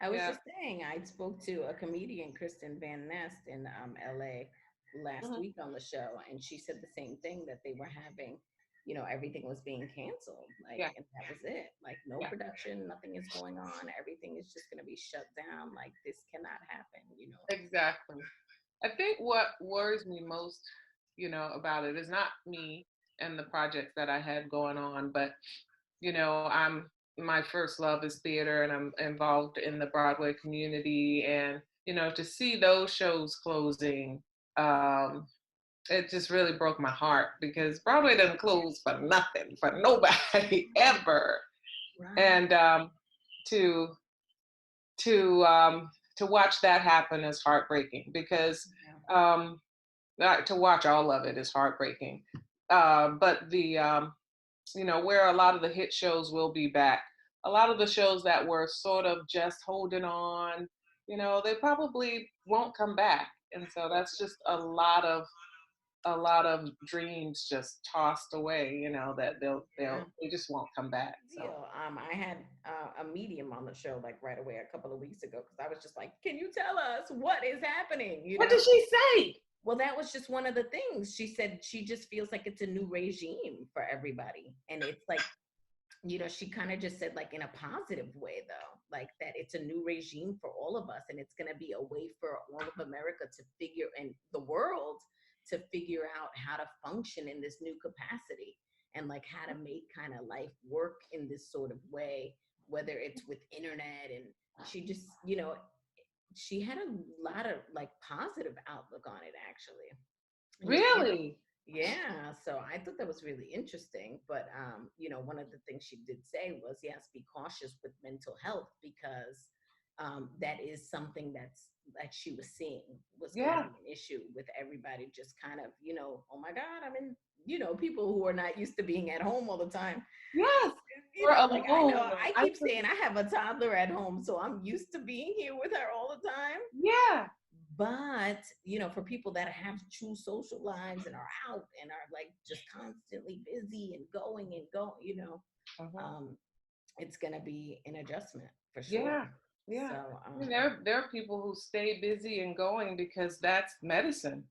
I was Yeah. just saying, I spoke to a comedian, Kristen Van Nest, in LA last Hmm. week on the show, and she said the same thing, that they were having, everything was being canceled. Like, Yeah. and that was it. Like, no Yeah. production, nothing is going on. Everything is just going to be shut down. Like, this cannot happen. Exactly. I think what worries me most, about it is not me and the projects that I had going on, but I'm my first love is theater, and I'm involved in the Broadway community, and to see those shows closing, um, it just really broke my heart because Broadway doesn't close for nothing for nobody ever, Right. and to to watch that happen is heartbreaking because Yeah. um, to watch all of it is heartbreaking. But the where a lot of the hit shows will be back. A lot of the shows that were sort of just holding on, they probably won't come back. And so that's just a lot of dreams just tossed away, that Yeah. they just won't come back. So Deal. I had a medium on the show like right away a couple of weeks ago, because I was just like, "Can you tell us what is happening?" what did she say? Well, that was just one of the things she said. She just feels like it's a new regime for everybody, and it's like, she kind of just said, like, in a positive way, though, like that it's a new regime for all of us, and it's going to be a way for all of America to figure, and the world to figure out how to function in this new capacity, and like how to make kind of life work in this sort of way, whether it's with internet. And she just, she had a lot of like positive outlook on it, actually. Really? Yeah, so I thought that was really interesting. But one of the things she did say was, yes, be cautious with mental health, because that is something that she was seeing was going to Yeah. be an issue with everybody, just kind of, oh my God, I mean, people who are not used to being at home all the time. Yes. We're Like, I know alone. I keep saying I have a toddler at home, so I'm used to being here with her all the time. Yeah. But for people that have true social lives and are out and are like just constantly busy and going, Uh-huh. um it's gonna be an adjustment for sure. Yeah, So yeah. I mean, there are people who stay busy and going because that's medicine,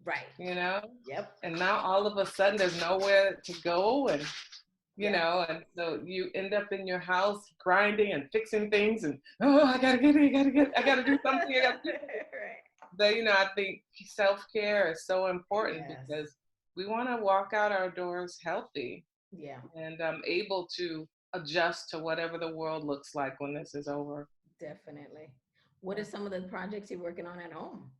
right. you know. Yep. And now all of a sudden there's nowhere to go, and Yep. and so you end up in your house grinding and fixing things, and oh, I gotta do something, I gotta do something. Right. But I think self care is so important Yes. because we want to walk out our doors healthy Yeah, and able to adjust to whatever the world looks like when this is over. definitely. What are some of the projects you're working on at home?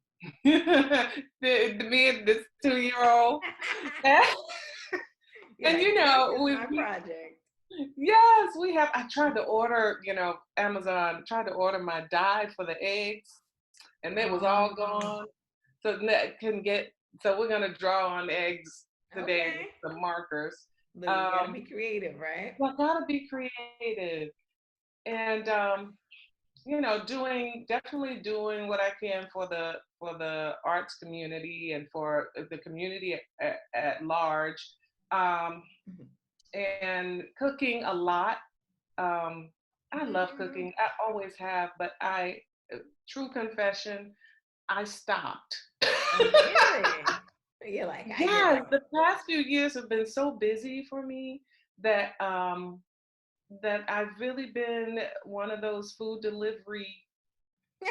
Me and this 2 year old. And You're like, this is we, my we project. yes, we have. I tried to order, Amazon, tried to order my dye for the eggs, and it was all Oh, gone. So couldn't get. So we're gonna draw on eggs today with okay. some markers. Look, you got to Um, be creative, right? so I gotta be creative, and definitely doing what I can for the arts community and for the community at large, um, Mhm. and cooking a lot. Um, I love Mhm. cooking. I always have, but true confession, I stopped. Oh, really? You're like, I give Yes, up. the past few years have been so busy for me that I've really been one of those food delivery,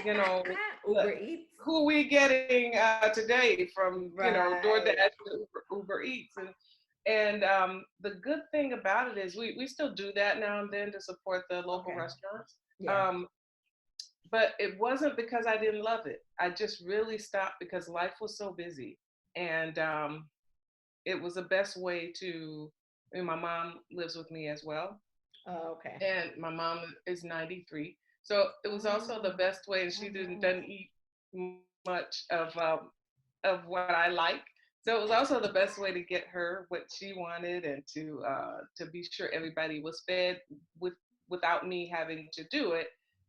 you know, Uber Eats. who we getting today from, Right. DoorDash, Uber Eats, and the good thing about it is we still do that now and then to support the local Okay. restaurants. Yeah. Um, but it wasn't because I didn't love it. I just really stopped because life was so busy, and it was the best way to. I mean, my mom lives with me as well, Oh, okay. and my mom is 93, so it was also the Oh, best way. And she oh, didn't nice. doesn't eat much of what I like. So it was also the best way to get her what she wanted and to be sure everybody was fed with without me having to do it.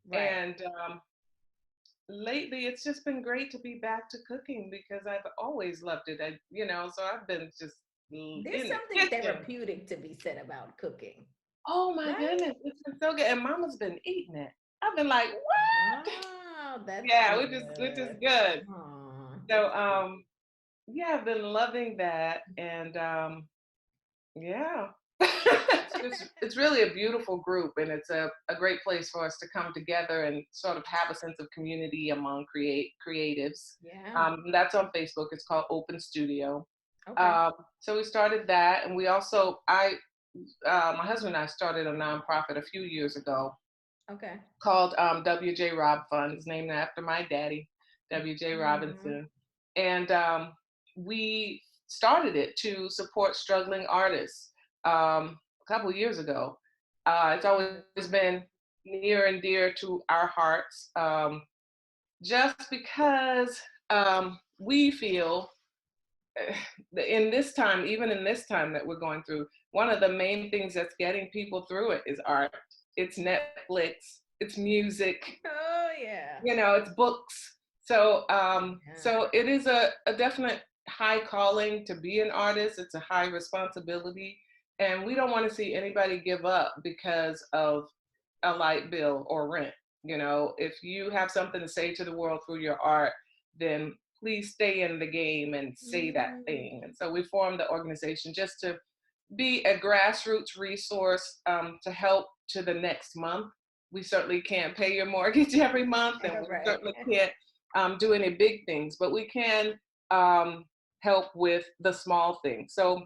Right. And lately, it's just been great to be back to cooking because I've always loved it. So I've been just There's in the something kitchen. therapeutic to be said about cooking, Oh my right? goodness, it's been so good, and Mama's been eating it. I've been like, what? Oh, that's Yeah, which is good. good. Oh, So that's good. yeah, I've been loving that, and yeah. It's really a beautiful group, and it's a great place for us to come together and sort of have a sense of community among creatives. Yeah. That's on Facebook. It's called Open Studio. Okay. So we started that, and we also my husband and I started a nonprofit a few years ago Okay. called WJ Rob Fund. It's named after my daddy, WJ Mm, Robinson. And we started it to support struggling artists a couple years ago. It's always been near and dear to our hearts, just because we feel in this time, even in this time that we're going through, one of the main things that's getting people through it is art. It's Netflix, it's music, oh yeah. it's books. So Yeah. so it is a definite high calling to be an artist. It's a high responsibility. And we don't want to see anybody give up because of a light bill or rent. If you have something to say to the world through your art, then please stay in the game and say that Mm, thing. And so we formed the organization just to be a grassroots resource to help to the next month. We certainly can't pay your mortgage every month, and we right. certainly can't do any big things, but we can help with the small things. So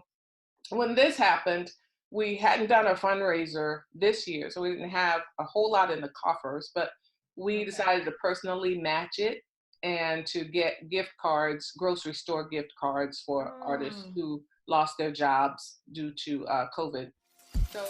when this happened, we hadn't done a fundraiser this year, so we didn't have a whole lot in the coffers, but we Okay. decided to personally match it and to get gift cards, grocery store gift cards for artists Oh. who lost their jobs due to COVID. So